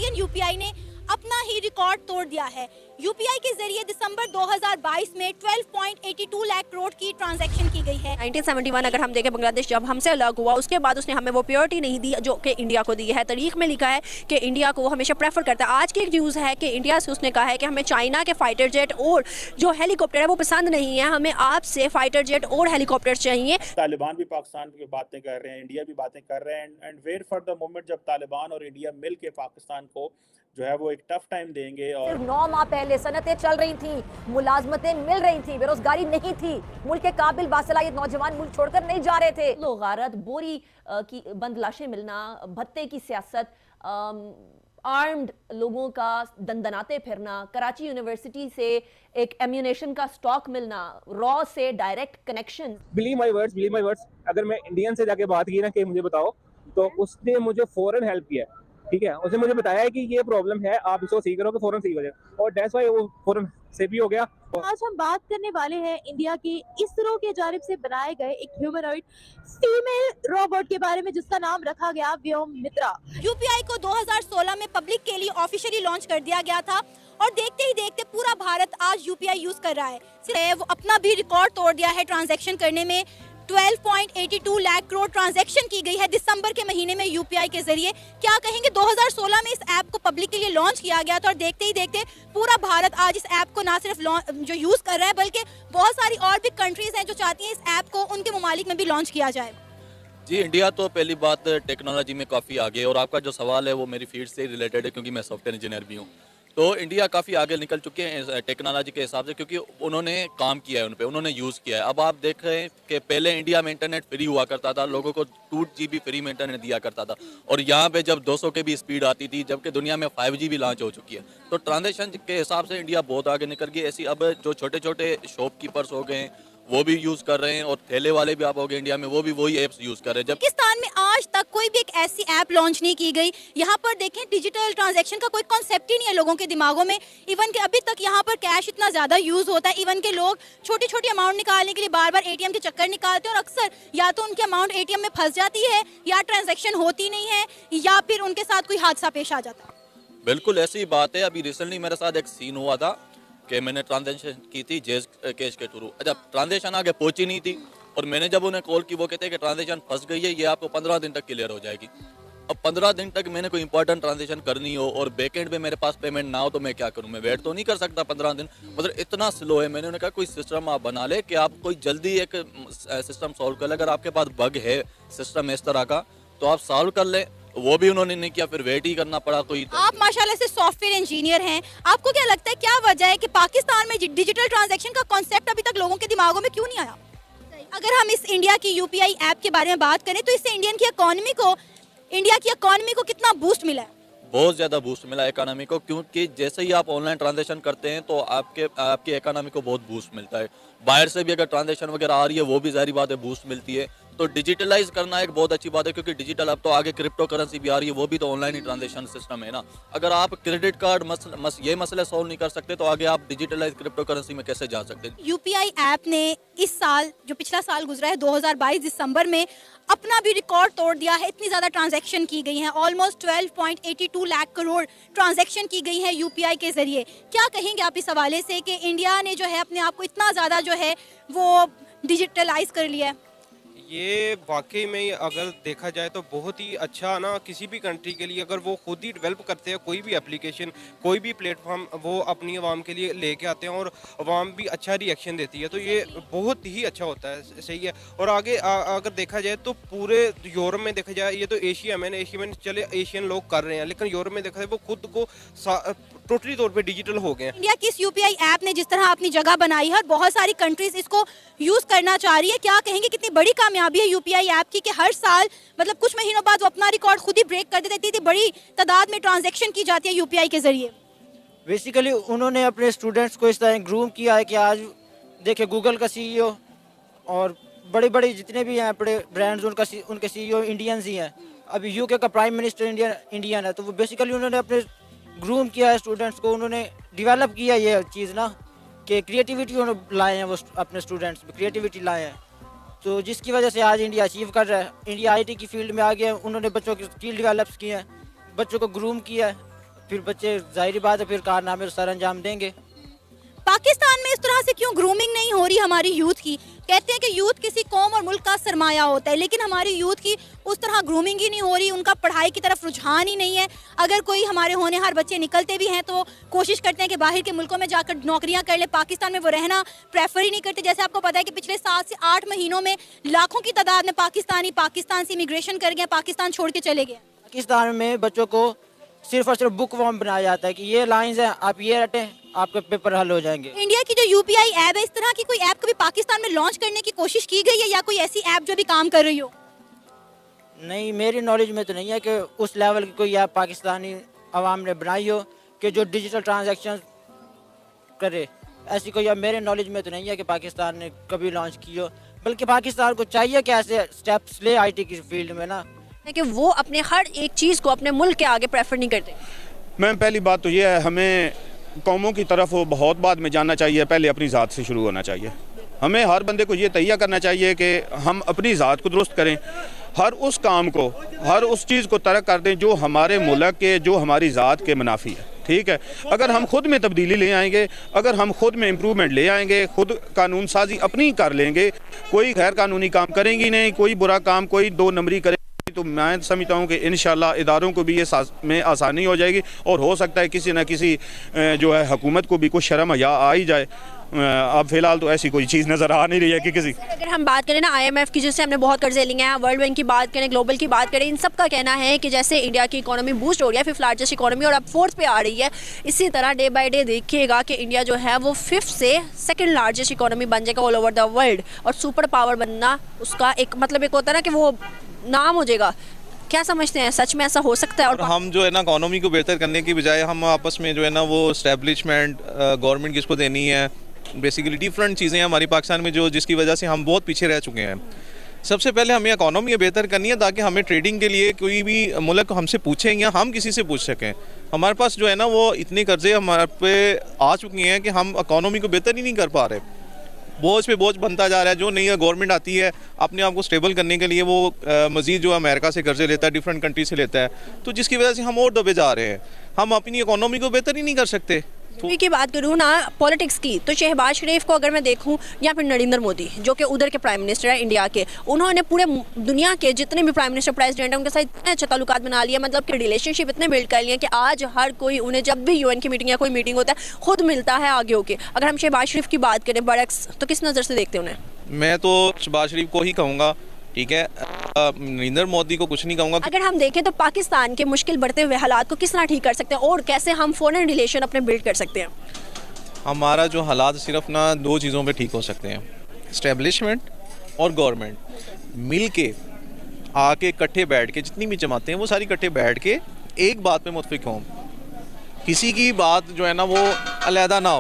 Indian UPI ने अपना ही record तोड़ दिया है। यूपीआई के जरिए दिसंबर 2022 में 12.82 लाख करोड़ की ट्रांजैक्शन की गई है। 1971 अगर हम देखें, बांग्लादेश जब हमसे अलग हुआ उसके बाद उसने हमें वो प्योरिटी नहीं दी जो कि इंडिया को दी है। तारीख में लिखा है कि इंडिया को हमेशा प्रेफर करता है। आज की एक न्यूज़ है कि इंडिया से उसने कहा है कि हमें चाइना के फाइटर जेट और जो हेलीकॉप्टर है वो पसंद नहीं है, हमें आपसे फाइटर जेट और हेलीकॉप्टर चाहिए। तालिबान भी पाकिस्तान की बातें कर रहे हैं, इंडिया भी बातें कर रहे हैं and wait for the moment जब तालिबान और इंडिया मिल के पाकिस्तान को जो है वो एक टफ टाइम देंगे। और 9 माह पहले सनतें चल रही थी, मुलाजमतें मिल रही थी, बेरोजगारी नहीं थी, मुल्क के काबिल बासलाहियत नौजवान मुल्क छोड़कर नहीं जा रहे थे। लोगारत, बोरी की बंद लाशें मिलना, भत्ते की सियासत, आर्म्ड लोगों का दंदनाते फिरना, कराची यूनिवर्सिटी से एक एम्यूनेशन का स्टॉक मिलना, रॉ से direct connection. Believe my words, अगर मैं इंडियन से जाके बात की ना कि मुझे बताओ, तो उसने मुझे फौरन हेल्प किया, ठीक है। उसने मुझे बताया है कि ये प्रॉब्लम है, आप इसको सही करोगे फौरन सही हो जाएगा, और दैट्स व्हाई वो फौरन से भी हो गया। आज हम बात करने वाले हैं इंडिया की इसरो के जानिब से बनाए गए एक ह्यूमनॉइड फीमेल रोबोट के बारे में, जिसका नाम रखा गया व्योममित्रा। यूपीआई को 2016 में पब्लिक के लिए ऑफिशियली लॉन्च कर दिया गया था और देखते ही देखते पूरा भारत आज यूपीआई यूज कर रहा है। वो अपना भी रिकॉर्ड तोड़ दिया है ट्रांजैक्शन करने में। 12.82 लाख करोड़ ट्रांजैक्शन की गई है दिसंबर के महीने में यूपीआई के जरिए। क्या कहेंगे, 2016 में इस ऐप को पब्लिक के लिए लॉन्च किया गया था और देखते ही देखते पूरा भारत आज इस ऐप को ना सिर्फ जो यूज कर रहा है बल्कि बहुत सारी और भी कंट्रीज हैं जो चाहती हैं इस ऐप को उनके ममालिक में भी लॉन्च किया जाए। जी, इंडिया तो पहली बात टेक्नोलॉजी में काफ़ी आगे है और आपका जो सवाल है वो मेरी फील्ड से रिलेटेड है क्योंकि मैं सॉफ्टवेयर इंजीनियर भी हूँ। तो इंडिया काफ़ी आगे निकल चुके हैं टेक्नोलॉजी के हिसाब से क्योंकि उन्होंने काम किया है, उन पे उन्होंने यूज़ किया है। अब आप देख रहे हैं कि पहले इंडिया में इंटरनेट फ्री हुआ करता था, लोगों को 2 GB फ्री में इंटरनेट दिया करता था और यहाँ पे जब 200 के भी स्पीड आती थी, जबकि दुनिया में 5G भी लॉन्च हो चुकी है। तो ट्रांजेक्शन के हिसाब से इंडिया बहुत आगे निकल गई। ऐसी अब जो छोटे छोटे शॉपकीपर्स हो गए वो भी यूज कर रहे हैं और ठेले वाले भी आप हो गए इंडिया में, वो भी वही एप्स यूज कर रहे हैं। पाकिस्तान में आज तक कोई भी एक ऐसी ऐप लॉन्च नहीं की गई। यहाँ पर देखें, डिजिटल ट्रांजैक्शन का कोई कॉन्सेप्ट ही नहीं है लोगों के दिमागों में। इवन के अभी तक यहाँ पर कैश इतना ज्यादा यूज होता है, इवन के लोग छोटी छोटी अमाउंट निकालने के लिए बार बार एटीएम के चक्कर निकालते हैं और अक्सर या तो उनकी अमाउंट एटीएम में फंस जाती है या ट्रांजैक्शन होती नहीं है या फिर उनके साथ कोई हादसा पेश आ जाता है। बिल्कुल ऐसी बात है। अभी रिसेंटली मेरे साथ एक सीन हुआ था कि मैंने ट्रांजेक्शन की थी जेज कैश के थ्रू। जब ट्रांजेक्शन आगे पहुंची नहीं थी और मैंने जब उन्हें कॉल की, वो कहते हैं कि ट्रांजेक्शन फंस गई है, ये आपको 15 दिन तक क्लियर हो जाएगी। अब 15 दिन तक मैंने कोई इंपॉर्टेंट ट्रांजेक्शन करनी हो और बैकएंड पे मेरे पास पेमेंट ना हो तो मैं क्या करूं? मैं वेट तो नहीं कर सकता 15 दिन, मतलब इतना स्लो है। मैंने उन्हें कहा कोई सिस्टम आप बना ले कि आप कोई जल्दी एक सिस्टम सॉल्व कर ले। अगर आपके पास बग है सिस्टम इस तरह का तो आप सॉल्व कर ले। वो भी उन्होंने नहीं किया, फिर वेट ही करना पड़ा कोई। आप माशाल्लाह से सॉफ्टवेयर इंजीनियर हैं, आपको क्या लगता है क्या वजह है कि पाकिस्तान में डिजिटल ट्रांजैक्शन का कॉन्सेप्ट अभी तक लोगों के दिमागों में क्यों नहीं आया? अगर हम इस इंडिया की यूपीआई ऐप के बारे में बात करें तो इससे इंडिया की इकोनॉमी को कितना बूस्ट मिला है? बहुत ज़्यादा बूस्ट मिला इकोनॉमी को, क्योंकि जैसे ही आप ऑनलाइन ट्रांजैक्शन करते हैं तो आपकी इकोनॉमी को बहुत बूस्ट मिलता है। बाहर से भी अगर ट्रांजैक्शन वगैरह आ रही है वो भी ज़ाहिर बात है बूस्ट मिलती है। तो डिजिटलाइज करना एक बहुत अच्छी बात है क्योंकि डिजिटल अब तो आगे क्रिप्टो करेंसी भी आ रही है, वो भी तो ऑनलाइन ही ट्रांजैक्शन सिस्टम है ना। अगर आप क्रेडिट कार्ड ये मसले सॉल्व नहीं कर सकते तो आगे आप डिजिटलाइज क्रिप्टो करेंसी में कैसे जा सकते हैं? यूपीआई ऐप ने इस साल, जो पिछला साल गुजरा है 2022 दिसंबर में, अपना भी रिकॉर्ड तोड़ दिया है। इतनी ज़्यादा ट्रांजैक्शन की गई हैं, ऑलमोस्ट 12.82 लाख करोड़ ट्रांजैक्शन की गई है यूपीआई के जरिए। क्या कहेंगे आप इस हवाले से कि इंडिया ने जो है अपने आप को इतना ज़्यादा जो है वो डिजिटलाइज कर लिया है? ये वाकई में अगर देखा जाए तो बहुत ही अच्छा ना, किसी भी कंट्री के लिए अगर वो खुद ही डेवलप करते हैं कोई भी एप्लीकेशन, कोई भी प्लेटफॉर्म, वो अपनी आवाम के लिए लेके आते हैं और आवाम भी अच्छा रिएक्शन देती है, तो ये बहुत ही अच्छा होता है, सही है। और आगे अगर देखा जाए तो पूरे यूरोप में देखा जाए, ये तो एशिया में चले एशियन लोग कर रहे हैं, लेकिन यूरोप में देखा जाए वो खुद को टोटली तौर पे डिजिटल हो गए हैं। इंडिया की इस यूपीआई ऐप ने जिस तरह अपनी जगह बनाई है और बहुत सारी कंट्रीज इसको यूज करना चाह रही है, क्या कहेंगे कितनी बड़ी कामयाबी है यूपीआई ऐप की कि हर साल मतलब कुछ महीनों बाद वो अपना रिकॉर्ड खुद ही ब्रेक कर देती थी, बड़ी तादाद में ट्रांजैक्शन की जाती है यूपीआई के जरिए? बेसिकली उन्होंने अपने स्टूडेंट्स को इस तरह ग्रूम किया है कि आज देखिए गूगल का सीईओ और बड़े बड़े जितने भी हैं बड़े ब्रांड्स उनके सीईओ इंडियंस ही हैं। अभी यूके का प्राइम मिनिस्टर इंडियन है, तो वो बेसिकली उन्होंने अपने ग्रूम किया है स्टूडेंट्स को, उन्होंने डेवलप किया ये चीज़ ना कि क्रिएटिविटी उन्होंने लाए हैं, वो अपने स्टूडेंट्स में क्रिएटिविटी लाए हैं, तो जिसकी वजह से आज इंडिया अचीव कर रहा है। इंडिया आईटी की फील्ड में आ गया, उन्होंने बच्चों की स्किल डेवलप किए हैं, बच्चों को ग्रूम किया है, फिर बच्चे जाहिर बात है फिर कारनामे सर अंजाम देंगे। पाकिस्तान में इस तरह से क्यों ग्रूमिंग नहीं हो रही हमारी यूथ की? कहते हैं कि यूथ किसी कौम और मुल्क का सरमाया होता है, लेकिन हमारी यूथ की उस तरह ग्रूमिंग ही नहीं हो रही, उनका पढ़ाई की तरफ रुझान ही नहीं है। अगर कोई हमारे होनहार बच्चे निकलते भी हैं तो कोशिश करते हैं कि बाहर के मुल्कों में जाकर नौकरियां कर ले, पाकिस्तान में वो रहना प्रेफर ही नहीं करते। जैसे आपको पता है कि पिछले 7 से 8 महीनों में लाखों की तादाद में पाकिस्तान से इमिग्रेशन कर गए, पाकिस्तान छोड़ के चले गए। पाकिस्तान में बच्चों को सिर्फ और सिर्फ बुक फॉर्म बनाया जाता है कि ये लाइंस हैं, आप ये रटें, आपके पेपर हल हो जाएंगे। इंडिया की जो यूपीआई ऐप है, इस तरह की कोई ऐप कभी पाकिस्तान में लॉन्च करने की कोशिश की गई है या कोई ऐसी ऐप जो भी काम कर रही हो? नहीं, मेरी नॉलेज में तो नहीं है कि उस लेवल की कोई ऐप पाकिस्तानी अवाम ने बनाई हो कि जो डिजिटल ट्रांजैक्शन करे। ऐसी कोई ऐप मेरे नॉलेज में तो नहीं है कि पाकिस्तान ने कभी लॉन्च की हो, बल्कि पाकिस्तान को चाहिए कि ऐसे स्टेप्स ले आईटी की फील्ड में ना, कि वो अपने हर एक चीज़ को अपने मुल्क के आगे प्रेफर नहीं करते। मैम पहली बात तो ये है, हमें कौमों की तरफ वो बहुत बाद में जाना चाहिए, पहले अपनी ज़ात से शुरू होना चाहिए। हमें हर बंदे को ये तैयार करना चाहिए कि हम अपनी ज़ात को दुरुस्त करें, हर उस काम को, हर उस चीज़ को तर्क कर दें जो हमारे मुल्क के, जो हमारी ज़ात के मुनाफी है। ठीक है, अगर हम खुद में तब्दीली ले आएंगे, अगर हम खुद में इम्प्रूवमेंट ले आएंगे, खुद कानून साजी अपनी कर लेंगे, कोई गैर कानूनी काम करेंगी नहीं, कोई बुरा काम, कोई 2 नंबरी करेंगे, तो मैं समझता हूँ कि इंशाल्लाह इदारों को भी ये में आसानी हो जाएगी और हो सकता है किसी न किसी जो है हुकूमत को भी कुछ शर्म या आ ही जाए। अब फिलहाल तो ऐसी कोई चीज़ नज़र आ नहीं रही है कि किसी। अगर हम बात करें ना IMF की, जिससे हमने बहुत कर्जे लिए हैं, वर्ल्ड बैंक की बात करें, ग्लोबल की बात करें, इन सब का कहना है कि जैसे इंडिया की इकोनॉमी बूस्ट हो रही है, 5th लार्जेस्ट इकोनॉमी और अब 4th पे आ रही है, इसी तरह डे बाय डे देखिएगा कि इंडिया जो है वो 5th से 2nd लार्जेस्ट इकोनॉमी बन जाएगा ऑल ओवर द वर्ल्ड, और सुपर पावर बनना उसका एक मतलब एक होता है ना कि वो नाम हो जाएगा। क्या समझते हैं, सच में ऐसा हो सकता है? और हम जो है ना इकोनॉमी को बेहतर करने की बजाय हम आपस में जो है ना वो इस्टेब्लिशमेंट गवर्नमेंट किसको देनी है, बेसिकली डिफरेंट चीज़ें हैं हमारी पाकिस्तान में जो जिसकी वजह से हम बहुत पीछे रह चुके हैं। सबसे पहले हमें इकोनॉमी बेहतर करनी है ताकि हमें ट्रेडिंग के लिए कोई भी मुल्क हमसे पूछे या हम किसी से पूछ सकें। हमारे पास जो है ना वो इतने कर्जे हमारे पे आ चुके हैं कि हम इकोनॉमी को बेहतर ही नहीं कर पा रहे, बोझ पे बोझ बनता जा रहा है। जो नई गवर्नमेंट आती है अपने आप को स्टेबल करने के लिए वो मज़ीद जो अमेरिका से कर्जे लेता है, डिफरेंट कंट्री से लेता है, तो जिसकी वजह से हम और दबे जा रहे हैं, हम अपनी इकोनॉमी को बेहतर ही नहीं कर सकते। की बात करूँ ना पॉलिटिक्स की, तो शहबाज शरीफ को अगर मैं देखूँ या फिर नरेंद्र मोदी जो कि उधर के प्राइम मिनिस्टर हैं इंडिया के, उन्होंने पूरे दुनिया के जितने भी प्राइम मिनिस्टर प्रेसिडेंट हैं उनके साथ इतने अच्छे ताल्लुकात बना लिया, मतलब कि रिलेशनशिप इतने बिल्ड कर लिए कि आज हर कोई उन्हें जब भी UN की मीटिंग या कोई मीटिंग होता है खुद मिलता है आगे होके। अगर हम शहबाज शरीफ की बात करें बरक्स, तो किस नज़र से देखते हैं उन्हें? मैं तो शहबाज शरीफ को ही कहूँगा, ठीक है, नरेंद्र मोदी को कुछ नहीं कहूँगा। अगर हम देखें तो पाकिस्तान के मुश्किल बढ़ते हुए हालात को किस तरह ठीक कर सकते हैं और कैसे हम फॉरेन रिलेशन अपने बिल्ड कर सकते हैं? हमारा जो हालात सिर्फ ना 2 चीज़ों पे ठीक हो सकते हैं, इस्टेब्लिशमेंट और गवर्नमेंट मिल के आके इकट्ठे बैठ के, जितनी भी जमातें हैं वो सारी इकट्ठे बैठ के एक बात पे मुत्तफिक हों, किसी की बात जो है ना वो अलहदा ना हो।